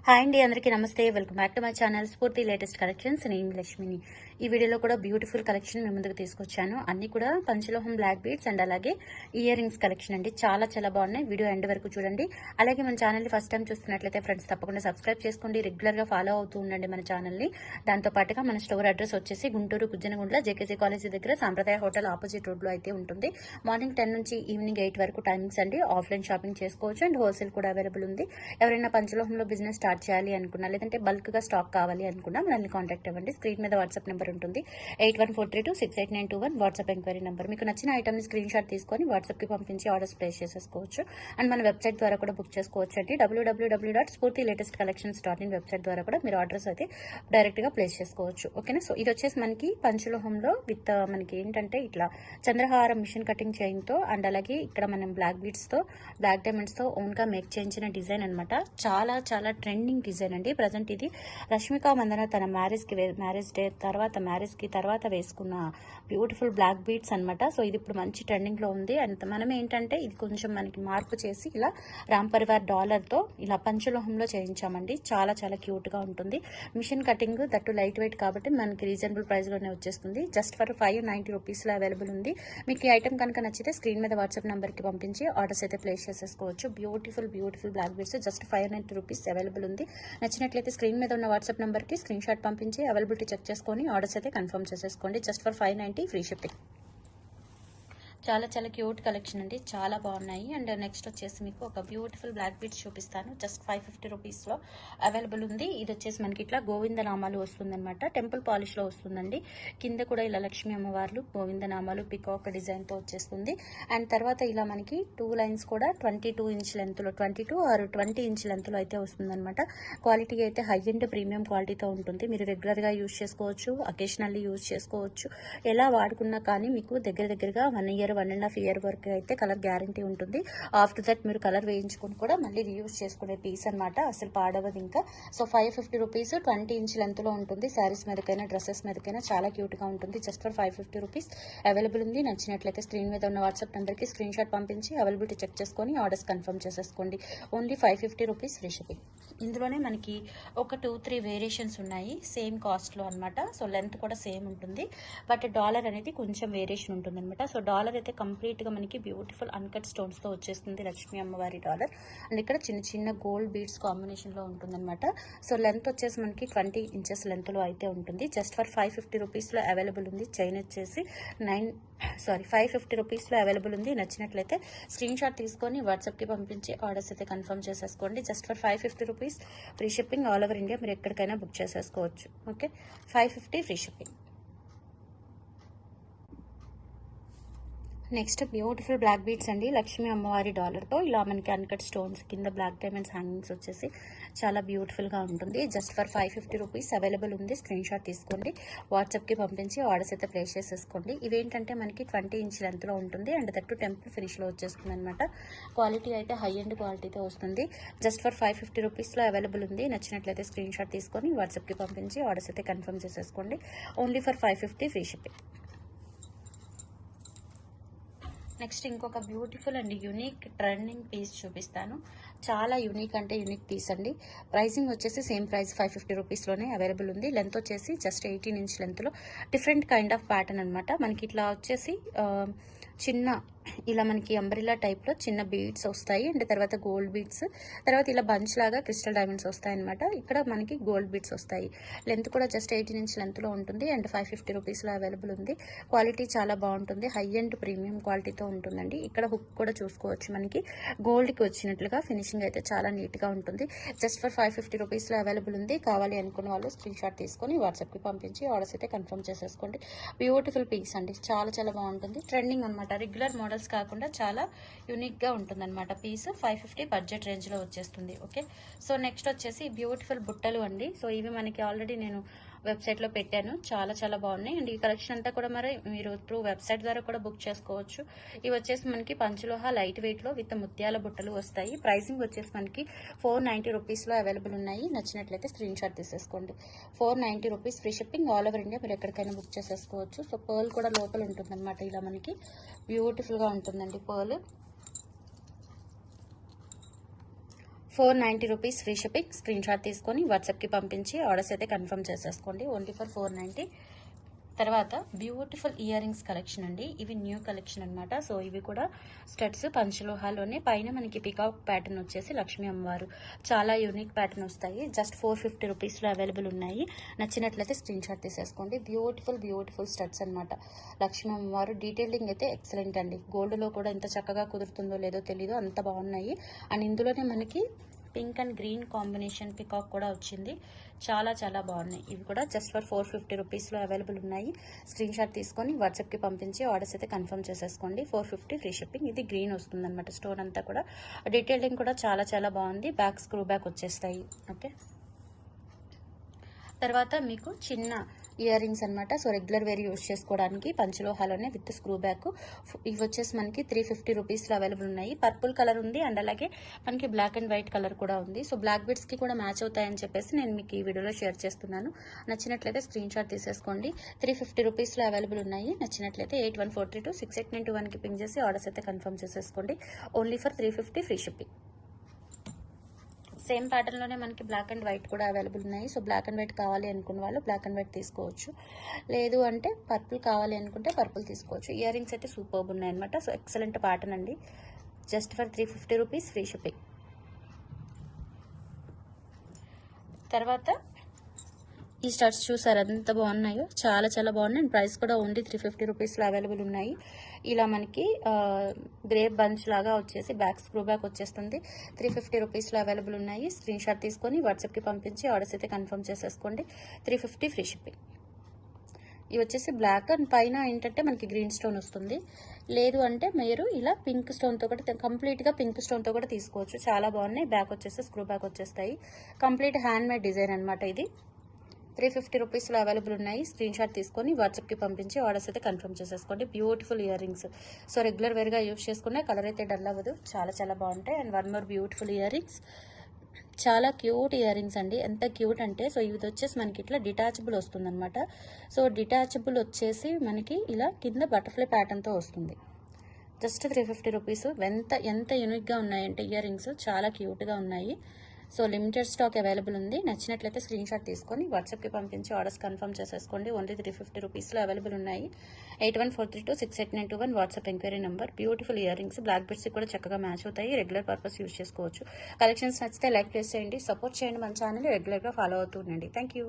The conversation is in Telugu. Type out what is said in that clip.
హాయ్ అండి, అందరికీ నమస్తే. Welcome back to my channel స్ఫూర్తి లేటెస్ట్ కలెక్షన్స్. నేను లక్ష్మిని. ఈ వీడియోలో కూడా బ్యూటిఫుల్ కలెక్షన్ మీ ముందుకు తీసుకొచ్చాను. అన్ని కూడా పంచలోహం బ్లాక్ బీడ్స్ అండ్ అలాగే ఇయర్ రింగ్స్ కలెక్షన్ అండి. చాలా చాలా బాగున్నాయి. వీడియో ఎండ్ వరకు చూడండి. అలాగే మన ఛానల్ని ఫస్ట్ టైం చూస్తున్నట్లయితే ఫ్రెండ్స్ తప్పకుండా సబ్స్క్రైబ్ చేసుకోండి. రెగ్యులర్గా ఫాలో అవుతూ ఉండండి మన ఛానల్ని. దాంతో పాటుగా మన స్టోర్ అడ్రస్ వచ్చేసి గుంటూరు కుజ్జనగుండ్ల జేకేసీ కాలేజీ దగ్గర సాంప్రదాయ హోటల్ ఆపోజిట్ రోడ్లో అయితే ఉంటుంది. మార్నింగ్ 10 నుంచి ఈవినింగ్ 8 వరకు టైమింగ్స్ అండి. ఆఫ్లైన్ షాపింగ్ చేసుకోవచ్చు అండ్ హోల్సేల్ కూడా అవైలబుల్ ఉంది. ఎవరైనా పంచలోహంలో బిజినెస్ స్టార్ట్ చేయాలి అనుకున్నా, లేదంటే బల్క్ గా స్టాక్ కావాలి అనుకున్నా మనల్ని కాంటాక్ట్ అవ్వండి. స్క్రీన్ మీద వాట్సాప్ నెంబర్ ఉంటుంది. 8143268921 వాట్సాప్ ఎంక్వైరీ నెంబర్. మీకు నచ్చిన ఐటమ్ ని స్క్రీన్ షాట్ తీసుకొని వాట్సాప్ కి పంపించి ఆర్డర్స్ ప్లేస్ చేసేసుకోవచ్చు. అండ్ మన వెబ్సైట్ ద్వారా కూడా బుక్ చేసుకోవచ్చు అండి. www.spurtilatestcollections.in వెబ్సైట్ ద్వారా కూడా మీరు ఆర్డర్స్ అయితే డైరెక్ట్ గా ప్లేస్ చేసుకోవచ్చు. ఓకేనా. సో ఇది వచ్చేసి మనకి పంచలోహంలో విత్ మనకి ఏంటంటే ఇట్లా చంద్రహారం మిషన్ కటింగ్ చైన్ తో అండ్ అలాగే ఇక్కడ మనం బ్లాక్ బీడ్స్ తో బ్లాక్ డైమండ్స్ తో ఓన్ గా మేక్ చేయించిన డిజైన్ అనమాట. చాలా చాలా ట్రెండింగ్ డిజైన్ అండి. ప్రజెంట్ ఇది రష్మిక మందన తన మ్యారేజ్ డే తర్వాత వేసుకున్న బ్యూటిఫుల్ బ్లాక్ బీడ్స్ అనమాట. సో ఇది ఇప్పుడు మంచి ట్రెండింగ్ లో ఉంది. అండ్ మనం ఏంటంటే ఇది కొంచెం మనకి మార్పు చేసి ఇలా రామ్ పరివార్ డాలర్ తో ఇలా పంచలోహంలో చేయించామండి. చాలా చాలా క్యూట్ గా ఉంటుంది. Machine cutting that light weight కాబట్టి మనకి రీజనబుల్ ప్రైస్ లోనే వచ్చేస్తుంది. జస్ట్ ఫర్ 590 రూపీస్ లో అవైలబుల్ ఉంది. మీకు ఈ ఐటమ్ కనుక నచ్చితే స్క్రీన్ మీద వాట్సాప్ నెంబర్ కి పంపించి ఆర్డర్స్ అయితే ప్లేస్ చేసేసుకోవచ్చు. Beautiful black beads just 590 rupees available ఉంది. నచ్చినట్లయితే స్క్రీన్ మీద ఉన్న వాట్సాప్ నెంబర్కి స్క్రీన్ షాట్ పంపించి అవైలబిలిటీ చెక్ చేసుకొని ఆర్డర్స్ అయితే కన్ఫర్మ్ చేసేసుకోండి. Just for 590 free shipping. చాలా చాలా క్యూట్ కలెక్షన్ అండి. చాలా బాగున్నాయి. అండ్ నెక్స్ట్ వచ్చేసి మీకు ఒక బ్యూటిఫుల్ బ్లాక్ బీడ్స్ చూపిస్తాను. జస్ట్ 550 రూపీస్లో అవైలబుల్ ఉంది. ఇది వచ్చేసి మనకి ఇట్లా గోవిందనామాలు వస్తుందన్నమాట. టెంపుల్ పాలిష్లో వస్తుందండి. కింద కూడా ఇలా లక్ష్మీ అమ్మవార్లు గోవిందనామాలు పికాక్ డిజైన్తో వచ్చేస్తుంది. అండ్ తర్వాత ఇలా మనకి 2 లైన్స్ కూడా 22 ఇంచ్ లెంత్లో 22 ఆర్ 20 ఇంచ్ లెంత్లో అయితే వస్తుందన్నమాట. క్వాలిటీ అయితే హై అండ్ ప్రీమియం క్వాలిటీతో ఉంటుంది. మీరు రెగ్యులర్గా యూజ్ చేసుకోవచ్చు, అకేషనల్లీ యూజ్ చేసుకోవచ్చు. ఎలా వాడుకున్నా కానీ మీకు దగ్గరగా 1 ఇయర్ 1.5 ఇయర్ వరకు అయితే కలర్ గ్యారంటీ ఉంటుంది. ఆఫ్టర్ దట్ మీరు కలర్ వేయించుకొని కూడా మళ్ళీ రీయూజ్ చేసుకునే పీస్ అనమాట. అసలు పాడవదు ఇంకా. సో 550 రూపీస్ 20 ఇంచ్ లెంత్లో ఉంటుంది. శారీస్ మీదకైనా డ్రెస్సెస్ మీదకైనా చాలా క్యూట్గా ఉంటుంది. జస్ట్ ఫర్ 550 రూపీస్ అవైలబుల్ ఉంది. నచ్చినట్లయితే స్క్రీన్ మీద ఉన్న వాట్సాప్ నెంబర్కి స్క్రీన్ షాట్ పంపించి అవైలబిలిటీ చెక్ చేసుకొని ఆర్డర్స్ కన్ఫర్మ్ చేసేసుకోండి. Only 550 rupees free shipping. ఇందులోనే మనకి ఒక 2-3 వేరియేషన్స్ ఉన్నాయి సేమ్ కాస్ట్లో అనమాట. సో లెంత్ కూడా సేమ్ ఉంటుంది, బట్ డాలర్ అనేది కొంచెం వేరియేషన్ ఉంటుంది అనమాట. సో డాలర్ అయితే కంప్లీట్గా మనకి బ్యూటిఫుల్ అన్కట్ స్టోన్స్తో వచ్చేస్తుంది, లక్ష్మీ అమ్మవారి డాలర్. అండ్ ఇక్కడ చిన్న చిన్న గోల్డ్ బీడ్స్ కాంబినేషన్లో ఉంటుందన్నమాట. సో లెంత్ వచ్చేసి మనకి 20 ఇంచెస్ లెంత్లో అయితే ఉంటుంది. జస్ట్ ఫర్ 550 రూపీస్లో అవైలబుల్ ఉంది. చైన్ వచ్చేసి 550 రూపీస్లో అవైలబుల్ ఉంది. నచ్చినట్లయితే స్క్రీన్ షాట్ తీసుకొని వాట్సాప్కి పంపించి ఆర్డర్స్ అయితే కన్ఫర్మ్ చేసేసుకోండి. Just for 550 rupees free shipping. All over India మీరు ఎక్కడికైనా బుక్ చేసేసుకోవచ్చు. Okay, 550 free shipping. Next beautiful black beads అండి. లక్ష్మీ అమ్మవారి డాలర్తో ఇలా మనకి అన్కట్ స్టోన్స్ కింద బ్లాక్ డైమండ్స్ హ్యాంగింగ్స్ వచ్చేసి చాలా బ్యూటిఫుల్గా ఉంటుంది. జస్ట్ ఫర్ 550 రూపీస్ అవైలబుల్ ఉంది. స్క్రీన్ షాట్ తీసుకోండి, వాట్సాప్కి పంపించి ఆర్డర్స్ అయితే ప్లేస్ చేసేసుకోండి. ఇవేంటంటే మనకి 20 ఇంచ్ లెంత్లో ఉంటుంది అండ్ దట్టు టెంపుల్ ఫినిష్లో వచ్చేస్తుంది అనమాట. క్వాలిటీ అయితే హై అండ్ క్వాలిటీతో వస్తుంది. జస్ట్ ఫర్ 550 రూపీస్లో అవైలబుల్ ఉంది. నచ్చినట్లయితే స్క్రీన్ షాట్ తీసుకొని వాట్సాప్కి పంపించి ఆర్డర్స్ అయితే కన్ఫర్మ్ చేసేసుకోండి. Only for 550 free shipping. Next ఇంకొక beautiful and unique trending piece చూపిస్తాను. చాలా యూనిక్ అంటే యూనిక్ పీస్ అండి. ప్రైసింగ్ వచ్చేసి సేమ్ ప్రైస్ 550 రూపీస్లోనే అవైలబుల్ ఉంది. లెంత్ వచ్చేసి జస్ట్ 18 ఇంచ్ లెంత్లో డిఫరెంట్ కైండ్ ఆఫ్ ప్యాటర్న్ అనమాట. మనకి ఇట్లా వచ్చేసి చిన్న ఇలా మనకి అంబ్రిల్లా టైప్లో చిన్న బీడ్స్ వస్తాయి అండ్ తర్వాత గోల్డ్ బీడ్స్, తర్వాత ఇలా బంచ్ లాగా క్రిస్టల్ డైమండ్స్ వస్తాయి అనమాట. ఇక్కడ మనకి గోల్డ్ బీడ్స్ వస్తాయి. లెంత్ కూడా జస్ట్ 18 ఇంచ్ లెంత్లో ఉంటుంది అండ్ 550 రూపీస్లో అవైలబుల్ ఉంది. క్వాలిటీ చాలా బాగుంటుంది. హై అండ్ ప్రీమియం క్వాలిటీతో ఉంటుందండి. ఇక్కడ హుక్ కూడా చూసుకోవచ్చు, మనకి గోల్డ్కి వచ్చినట్లుగా ఫినిషింగ్ అయితే చాలా నీట్గా ఉంటుంది. జస్ట్ ఫర్ 550 రూపీస్లో అవైలబుల్ ఉంది. కావాలి అనుకున్న వాళ్ళు స్క్రీన్ షాట్ తీసుకొని వాట్సాప్కి పంపించి ఆర్డర్స్ అయితే కన్ఫర్మ్ చేసేసుకోండి. బ్యూటిఫుల్ పీస్ అండి. చాలా చాలా బాగుంటుంది. ట్రెండింగ్ అనమాట. రెగ్యులర్ మోడల్స్ కాకుండా చాలా యూనిక్గా ఉంటుంది అనమాట. పీస్ 550 బడ్జెట్ రేంజ్లో వచ్చేస్తుంది. ఓకే, సో నెక్స్ట్ వచ్చేసి బ్యూటిఫుల్ బుట్టలు అండి. సో ఇవి మనకి ఆల్రెడీ నేను వెబ్సైట్లో పెట్టాను. చాలా చాలా బాగున్నాయి. అండ్ ఈ కలెక్షన్ అంతా కూడా మరి మీరు త్రూ వెబ్సైట్ ద్వారా కూడా బుక్ చేసుకోవచ్చు. ఇవి వచ్చేసి మనకి పంచలోహ లైట్ వెయిట్లో విత్ ముత్యాల బుట్టలు వస్తాయి. ప్రైసింగ్ వచ్చేసి మనకి 490 రూపీస్లో అవైలబుల్ ఉన్నాయి. నచ్చినట్లయితే స్క్రీన్ షాట్ తీసేసుకోండి. 490 rupees free shipping. All over India మీరు ఎక్కడికైనా బుక్ చేసేసుకోవచ్చు. సో పర్ల్ కూడా లోపల ఉంటుందన్నమాట. ఇలా మనకి బ్యూటిఫుల్గా ఉంటుందండి pearl. 490 rupees free shipping. Screen shot తీసుకొని వాట్సాప్కి పంపించి ఆర్డర్స్ అయితే కన్ఫర్మ్ చేసేసుకోండి. Only for 490. తర్వాత బ్యూటిఫుల్ ఇయర్ రింగ్స్ కలెక్షన్ అండి. ఇవి న్యూ కలెక్షన్ అనమాట. సో ఇవి కూడా స్టడ్స్ పంచలోహాలోనే, పైన మనకి పికాక్ ప్యాటర్న్ వచ్చేసి లక్ష్మీ అమ్మవారు. చాలా యూనిక్ ప్యాటర్న్ వస్తాయి. జస్ట్ 450 రూపీస్లో అవైలబుల్ ఉన్నాయి. నచ్చినట్లయితే స్క్రీన్ షాట్ తీసేసుకోండి. బ్యూటిఫుల్ స్టడ్స్ అనమాట. లక్ష్మీ అమ్మవారు డీటెయిలింగ్ అయితే ఎక్సలెంట్ అండి. గోల్డ్లో కూడా ఎంత చక్కగా కుదురుతుందో లేదో తెలీదు, అంత బాగున్నాయి. అండ్ ఇందులోనే మనకి pink and green combination peacock కూడా వచ్చింది. చాలా బాగున్నాయి. ఇవి కూడా జస్ట్ ఫర్ 450 రూపీస్లో అవైలబుల్ ఉన్నాయి. స్క్రీన్ షాట్ తీసుకొని వాట్సాప్కి పంపించి ఆర్డర్స్ అయితే కన్ఫర్మ్ చేసేసుకోండి. 450 ఫ్రీ షిప్పింగ్. ఇది గ్రీన్ వస్తుంది అనమాట. స్టోన్ అంతా కూడా డీటెయిలింగ్ కూడా చాలా బాగుంది. బ్యాక్ స్క్రూ బ్యాక్ వచ్చేస్తాయి. ఓకే, తర్వాత మీకు చిన్న ఇయర్ రింగ్స్ అనమాట. సో రెగ్యులర్ వేర్ యూజ్ చేసుకోవడానికి పంచలోహాలోనే విత్ స్క్రూ బ్యాక్. ఇవి వచ్చేసి మనకి 350 రూపీస్లో అవైలబుల్ ఉన్నాయి. పర్పుల్ కలర్ ఉంది అండ్ అలాగే మనకి బ్లాక్ అండ్ వైట్ కలర్ కూడా ఉంది. సో బ్లాక్ బిడ్స్కి కూడా మ్యాచ్ అవుతాయని చెప్పేసి నేను మీకు ఈ వీడియోలో షేర్ చేస్తున్నాను. నచ్చినట్లయితే స్క్రీన్ షాట్ తీసేసుకోండి. 350 రూపీస్లో అవైలబుల్ ఉన్నాయి. నచ్చినట్లయితే 8143268921కి పింగ్ చేసి ఆర్డర్స్ అయితే కన్ఫర్మ్ చేసేసుకోండి. Only for 350 free shipping. Same ప్యాటర్న్లోనే మనకి బ్లాక్ అండ్ వైట్ కూడా అవైలబుల్ ఉన్నాయి. సో బ్లాక్ అండ్ వైట్ కావాలి అనుకున్న వాళ్ళు బ్లాక్ అండ్ వైట్ తీసుకోవచ్చు. లేదు అంటే పర్పుల్ కావాలి అనుకుంటే పర్పుల్ తీసుకోవచ్చు. ఇయర్ రింగ్స్ అయితే సూపర్బ్ ఉన్నాయన్నమాట. సో ఎక్సలెంట్ ప్యాటర్న్ అండి. Just for 350 rupees free shipping. తర్వాత ఈ స్టడ్స్ చూసారు ఎంత బాగున్నాయో, చాలా బాగున్నాయి. అండ్ ప్రైస్ కూడా ఓన్లీ 350 రూపీస్లో అవైలబుల్ ఉన్నాయి. ఇలా మనకి గ్రేప్ బంచ్ లాగా వచ్చేసి బ్యాక్ స్క్రూ బ్యాక్ వచ్చేస్తుంది. 350 రూపీస్లో అవైలబుల్ ఉన్నాయి. స్క్రీన్ షాట్ తీసుకొని వాట్సాప్కి పంపించి ఆర్డర్స్ అయితే కన్ఫర్మ్ చేసేసుకోండి. 350 ఫ్రీ షిప్పింగ్. ఇవి వచ్చేసి బ్లాక్ అండ్ పైన ఏంటంటే మనకి గ్రీన్ స్టోన్ వస్తుంది. లేదు అంటే మీరు ఇలా పింక్ స్టోన్తో కూడా కంప్లీట్గా పింక్ స్టోన్తో కూడా తీసుకోవచ్చు. చాలా బాగున్నాయి. బ్యాక్ వచ్చేసి స్క్రూ బ్యాక్ వచ్చేస్తాయి. కంప్లీట్ హ్యాండ్ మేడ్ డిజైన్ అనమాట. ఇది 350 రూపీస్లో అవైలబుల్ ఉన్నాయి. స్క్రీన్ షాట్ తీసుకొని వాట్సాప్కి పంపించి ఆర్డర్స్ అయితే కన్ఫర్మ్ చేసేసుకోండి. Beautiful earrings. So regular వేర్గా యూజ్ చేసుకునే కలర్ అయితే డల్ అవ్వదు. చాలా బాగుంటాయి. And one more beautiful earrings. చాలా క్యూట్ ఇయర్ రింగ్స్ అండి. ఎంత క్యూట్ అంటే, సో ఇది వచ్చేసి మనకి ఇట్లా డిటాచబుల్ వస్తుంది అనమాట. సో డిటాచబుల్ వచ్చేసి మనకి ఇలా కింద బటర్ఫ్లై ప్యాటర్న్తో వస్తుంది. Just 350 rupees. ఎంత యూనిక్గా ఉన్నాయంటే ఇయర్ రింగ్స్, చాలా క్యూట్గా ఉన్నాయి. సో లిమిటెడ్ స్టాక్ అవైలబుల్ ఉంది. నచ్చినట్లయితే స్క్రీన్ షాట్ తీసుకొని వాట్సాప్కి పంపించి ఆర్డర్స్ కన్ఫర్మ్ చేసేసుకోండి. ఓన్లీ 350 రూపీస్లో అవైలబుల్ ఉన్నాయి. 8143268921 WhatsApp enquiry number. Beautiful earrings. Black బిడ్స్కి కూడా చక్కగా మ్యాచ్ అవుతాయి. రెగ్యులర్ పర్పస్ యూజ్ చేసుకోవచ్చు. కలెక్షన్స్ నచ్చితే లైక్ ప్లేస్ చేయండి, సపోర్ట్ చేయండి. మన ఛానల్ రెగ్యులర్గా ఫాలో అవుతూ ఉండండి. Thank you.